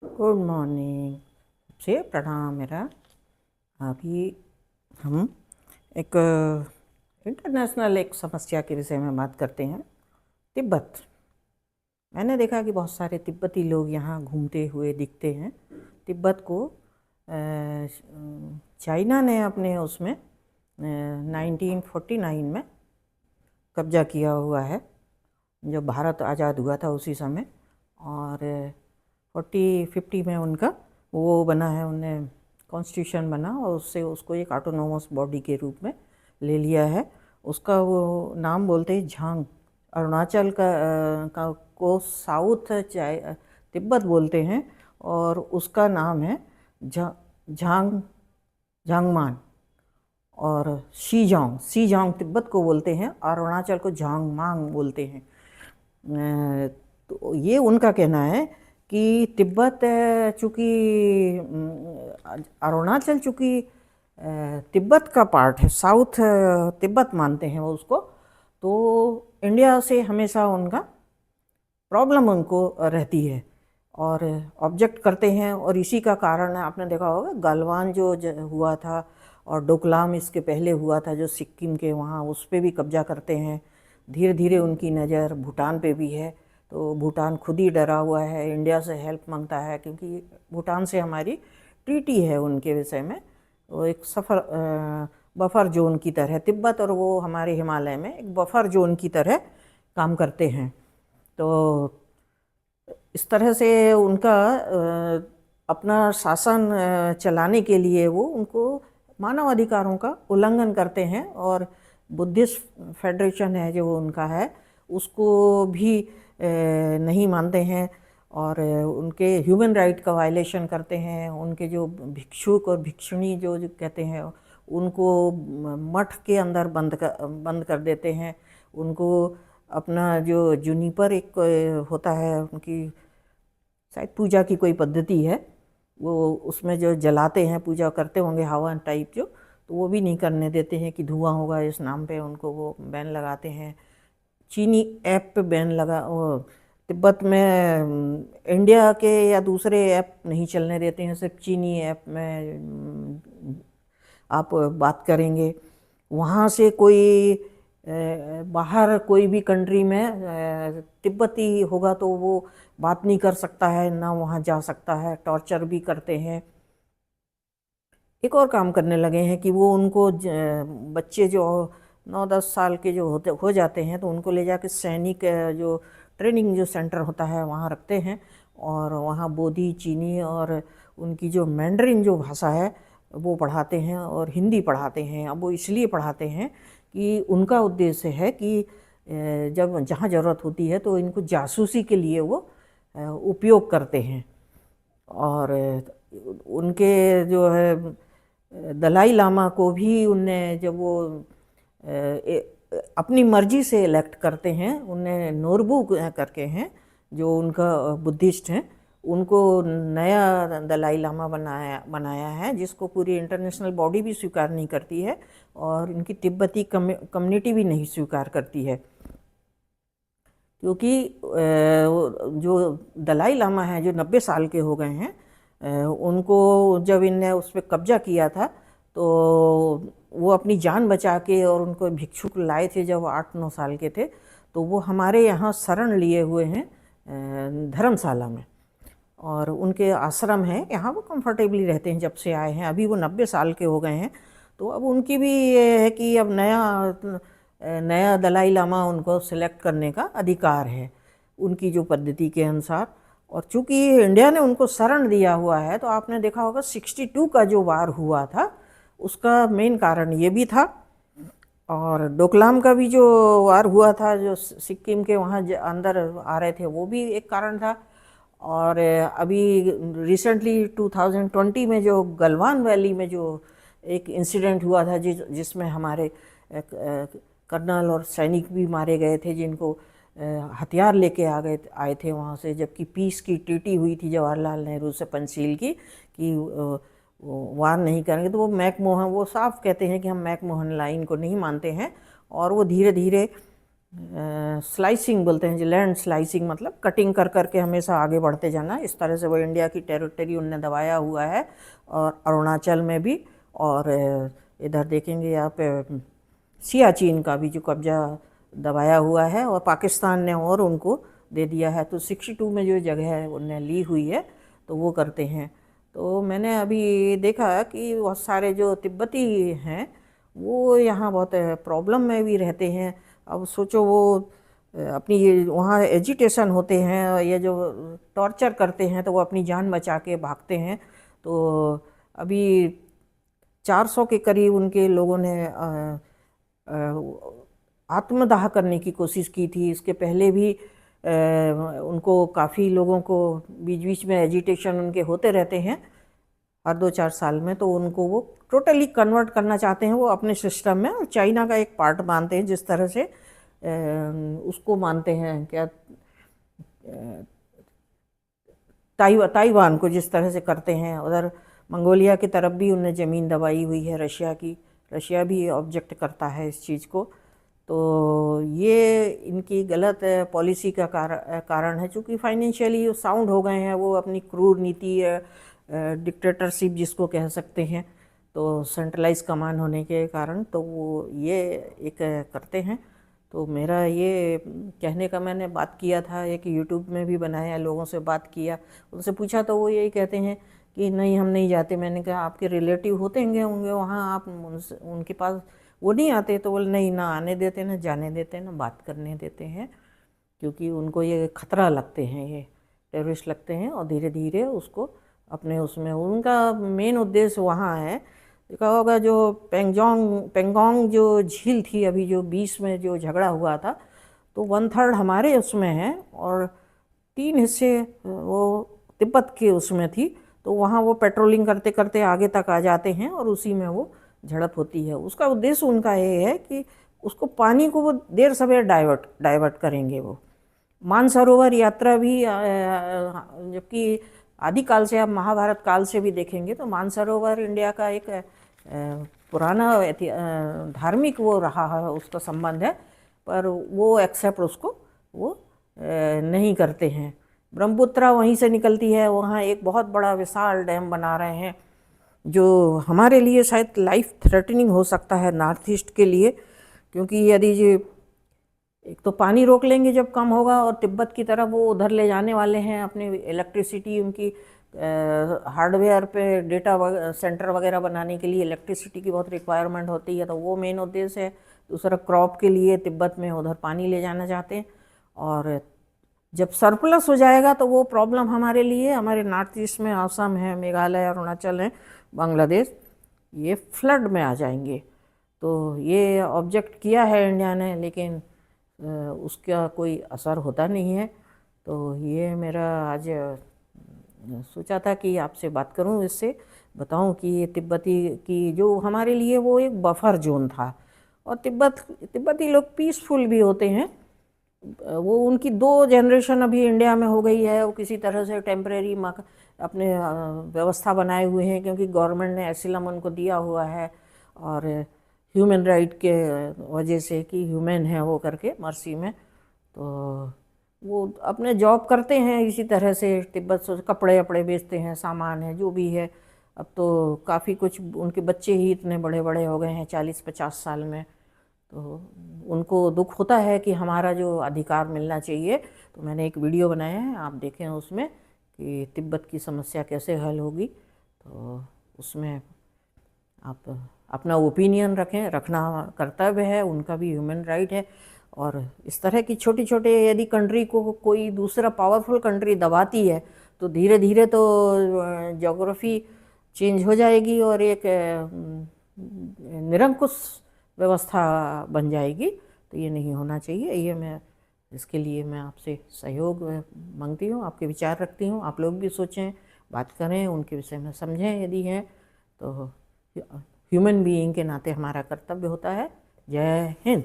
Good morning. से प्रणाम मेरा। अभी हम एक इंटरनेशनल एक समस्या के विषय में बात करते हैं। तिब्बत। मैंने देखा कि बहुत सारे तिब्बती लोग यहाँ घूमते हुए दिखते हैं। तिब्बत को चाइना ने अपने उसमें 1949 में कब्जा किया हुआ है, जब भारत आज़ाद हुआ था उसी समय। और 40-50 में उनका वो बना है, उन्हें कॉन्स्टिट्यूशन बना और उससे उसको एक ऑटोनोमस बॉडी के रूप में ले लिया है। उसका वो नाम बोलते हैं झांग। अरुणाचल का को साउथ तिब्बत बोलते हैं और उसका नाम है झांग झांगमान। और शीजांग तिब्बत को बोलते हैं, अरुणाचल को झांगमांग बोलते हैं। तो ये उनका कहना है कि तिब्बत चूँकि अरुणाचल चूँकि तिब्बत का पार्ट है, साउथ तिब्बत मानते हैं वो उसको, तो इंडिया से हमेशा उनका प्रॉब्लम उनको रहती है और ऑब्जेक्ट करते हैं। और इसी का कारण है, आपने देखा होगा गलवान जो हुआ था और डोकलाम इसके पहले हुआ था जो सिक्किम के वहाँ, उस पर भी कब्जा करते हैं। धीरे धीरे उनकी नज़र भूटान पे भी है, तो भूटान खुद ही डरा हुआ है, इंडिया से हेल्प मांगता है, क्योंकि भूटान से हमारी ट्रीटी है उनके विषय में। वो एक बफर जोन की तरह तिब्बत और वो हमारे हिमालय में एक बफर जोन की तरह काम करते हैं। तो इस तरह से उनका अपना शासन चलाने के लिए वो उनको मानव अधिकारों का उल्लंघन करते हैं। और बुद्धिस्ट फेडरेशन है जो उनका है, उसको भी नहीं मानते हैं और उनके ह्यूमन राइट का वायलेशन करते हैं। उनके जो भिक्षुक और भिक्षुणी जो कहते हैं उनको मठ के अंदर बंद कर देते हैं। उनको अपना जो जुनिपर एक होता है, उनकी शायद पूजा की कोई पद्धति है, वो उसमें जो जलाते हैं, पूजा करते होंगे हवन टाइप जो, तो वो भी नहीं करने देते हैं कि धुआं होगा इस नाम पे, उनको वो बैन लगाते हैं। चीनी ऐप पे बैन लगा, वो तिब्बत में इंडिया के या दूसरे ऐप नहीं चलने देते हैं, सिर्फ चीनी ऐप में आप बात करेंगे। वहाँ से कोई बाहर कोई भी कंट्री में तिब्बती होगा तो वो बात नहीं कर सकता है, ना वहाँ जा सकता है। टॉर्चर भी करते हैं। एक और काम करने लगे हैं कि वो उनको बच्चे जो 9-10 साल के जो हो जाते हैं तो उनको ले जाके सैनिक जो ट्रेनिंग जो सेंटर होता है वहाँ रखते हैं और वहाँ बोधी, चीनी और उनकी जो मैंडरिन जो भाषा है वो पढ़ाते हैं और हिंदी पढ़ाते हैं। अब वो इसलिए पढ़ाते हैं कि उनका उद्देश्य है कि जब जहाँ ज़रूरत होती है तो इनको जासूसी के लिए वो उपयोग करते हैं। और उनके जो है दलाई लामा को भी उनने जब वो अपनी मर्जी से इलेक्ट करते हैं, उन्हें नोरबू करके हैं जो उनका बुद्धिस्ट हैं, उनको नया दलाई लामा बनाया है, जिसको पूरी इंटरनेशनल बॉडी भी स्वीकार नहीं करती है और इनकी तिब्बती कम्युनिटी भी नहीं स्वीकार करती है। क्योंकि जो दलाई लामा है जो 90 साल के हो गए हैं, उनको जब इनने उस पर कब्जा किया था तो वो अपनी जान बचा के और उनको भिक्षुक लाए थे जब 8-9 साल के थे, तो वो हमारे यहाँ शरण लिए हुए हैं धर्मशाला में। और उनके आश्रम हैं यहाँ, वो कंफर्टेबली रहते हैं जब से आए हैं। अभी वो 90 साल के हो गए हैं, तो अब उनकी भी ये है कि अब नया दलाई लामा उनको सिलेक्ट करने का अधिकार है उनकी जो पद्धति के अनुसार। और चूंकि इंडिया ने उनको शरण दिया हुआ है, तो आपने देखा होगा 62 का जो वार हुआ था उसका मेन कारण ये भी था। और डोकलाम का भी जो वार हुआ था, जो सिक्किम के वहाँ अंदर आ रहे थे, वो भी एक कारण था। और अभी रिसेंटली 2020 में जो गलवान वैली में जो एक इंसिडेंट हुआ था जिसमें हमारे कर्नल और सैनिक भी मारे गए थे, जिनको हथियार लेके आए थे वहाँ से, जबकि पीस की ट्रीटी हुई थी जवाहरलाल नेहरू से पंचशील की कि वार नहीं करेंगे। तो वो मैकमोहन वो साफ कहते हैं कि हम मैकमोहन लाइन को नहीं मानते हैं और वो धीरे धीरे स्लाइसिंग बोलते हैं, जो लैंड स्लाइसिंग मतलब कटिंग कर करके हमेशा आगे बढ़ते जाना। इस तरह से वो इंडिया की टेरिटरी उनने दबाया हुआ है, और अरुणाचल में भी, और इधर देखेंगे आप सियाचिन का भी जो कब्जा दबाया हुआ है, और पाकिस्तान ने और उनको दे दिया है। तो 62 में जो जगह है उनने ली हुई है, तो वो करते हैं। तो मैंने अभी देखा कि बहुत सारे जो तिब्बती हैं वो यहाँ बहुत प्रॉब्लम में भी रहते हैं। अब सोचो वो अपनी ये वहाँ एजिटेशन होते हैं, और ये जो टॉर्चर करते हैं, तो वो अपनी जान बचा के भागते हैं। तो अभी 400 के करीब उनके लोगों ने आत्मदाह करने की कोशिश की थी। इसके पहले भी उनको काफ़ी लोगों को बीच बीच में एजिटेशन उनके होते रहते हैं हर 2-4 साल में। तो उनको वो टोटली कन्वर्ट करना चाहते हैं वो अपने सिस्टम में, और चाइना का एक पार्ट मानते हैं, जिस तरह से उसको मानते हैं क्या, ताइवान को जिस तरह से करते हैं। उधर मंगोलिया की तरफ भी उनने ज़मीन दबाई हुई है रशिया की, रशिया भी ऑब्जेक्ट करता है इस चीज़ को। तो ये इनकी गलत पॉलिसी का कारण है, चूँकि फाइनेंशियली साउंड हो गए हैं वो, अपनी क्रूर नीति, डिक्टेटरशिप जिसको कह सकते हैं, तो सेंट्रलाइज कमान होने के कारण तो वो ये एक करते हैं। तो मेरा ये कहने का, मैंने बात किया था, एक यूट्यूब में भी बनाया, लोगों से बात किया, उनसे पूछा तो वो यही कहते हैं कि नहीं हम नहीं जाते। मैंने कहा आपके रिलेटिव होंगे वहाँ, आप उनके पास वो नहीं आते? तो बोले नहीं, ना आने देते, ना जाने देते, ना बात करने देते हैं, क्योंकि उनको ये खतरा लगते हैं, ये टेररिस्ट लगते हैं, और धीरे धीरे उसको अपने उसमें उनका मेन उद्देश्य वहाँ है। देखा होगा जो पेंगोंग जो झील थी अभी जो 20 में जो झगड़ा हुआ था, तो 1/3 हमारे उसमें है और 3 हिस्से वो तिब्बत के उसमें थी। तो वहाँ वो पेट्रोलिंग करते करते आगे तक आ जाते हैं, और उसी में वो झड़प होती है। उसका उद्देश्य उनका ये है कि उसको पानी को वो देर सवेर डाइवर्ट करेंगे। वो मानसरोवर यात्रा भी, जबकि आदिकाल से, आप महाभारत काल से भी देखेंगे तो मानसरोवर इंडिया का एक पुराना धार्मिक वो रहा है, उसका संबंध है, पर वो एक्सेप्ट उसको वो नहीं करते हैं। ब्रह्मपुत्रा वहीं से निकलती है, वहाँ एक बहुत बड़ा विशाल डैम बना रहे हैं, जो हमारे लिए शायद लाइफ थ्रेटनिंग हो सकता है नॉर्थ ईस्ट के लिए, क्योंकि यदि ये एक तो पानी रोक लेंगे जब कम होगा, और तिब्बत की तरफ वो उधर ले जाने वाले हैं अपनी इलेक्ट्रिसिटी, उनकी हार्डवेयर पे डेटा सेंटर वगैरह बनाने के लिए इलेक्ट्रिसिटी की बहुत रिक्वायरमेंट होती है, तो वो मेन उद्देश्य है। दूसरा क्रॉप के लिए तिब्बत में उधर पानी ले जाना चाहते हैं, और जब सरप्लस हो जाएगा तो वो प्रॉब्लम हमारे लिए, हमारे नॉर्थ ईस्ट में असम है, मेघालय, अरुणाचल है, बांग्लादेश, ये फ्लड में आ जाएंगे। तो ये ऑब्जेक्ट किया है इंडिया ने, लेकिन उसका कोई असर होता नहीं है। तो ये मेरा आज सोचा था कि आपसे बात करूं, इससे बताऊं कि ये तिब्बती की जो हमारे लिए वो एक बफर जोन था, और तिब्बती लोग पीसफुल भी होते हैं। वो उनकी 2 जनरेशन अभी इंडिया में हो गई है, वो किसी तरह से टेम्परेरी अपने व्यवस्था बनाए हुए हैं, क्योंकि गवर्नमेंट ने एसिलम उनको दिया हुआ है, और ह्यूमन राइट के वजह से कि ह्यूमन है वो करके मर्सी में, तो वो अपने जॉब करते हैं इसी तरह से। तिब्बत से कपड़े वपड़े बेचते हैं, सामान है जो भी है। अब तो काफ़ी कुछ, उनके बच्चे ही इतने बड़े बड़े हो गए हैं 40-50 साल में, तो उनको दुख होता है कि हमारा जो अधिकार मिलना चाहिए। तो मैंने एक वीडियो बनाया है, आप देखें उसमें कि तिब्बत की समस्या कैसे हल होगी। तो उसमें आप अपना ओपिनियन रखना कर्तव्य है, उनका भी ह्यूमन राइट है। और इस तरह की छोटी छोटे यदि कंट्री को कोई दूसरा पावरफुल कंट्री दबाती है, तो धीरे धीरे तो ज्योग्राफी चेंज हो जाएगी, और एक निरंकुश व्यवस्था बन जाएगी। तो ये नहीं होना चाहिए। ये मैं इसके लिए मैं आपसे सहयोग मांगती हूँ, आपके विचार रखती हूँ। आप लोग भी सोचें, बात करें, उनके विषय में समझें यदि हैं तो। ह्यूमन बीइंग के नाते हमारा कर्तव्य होता है। जय हिंद।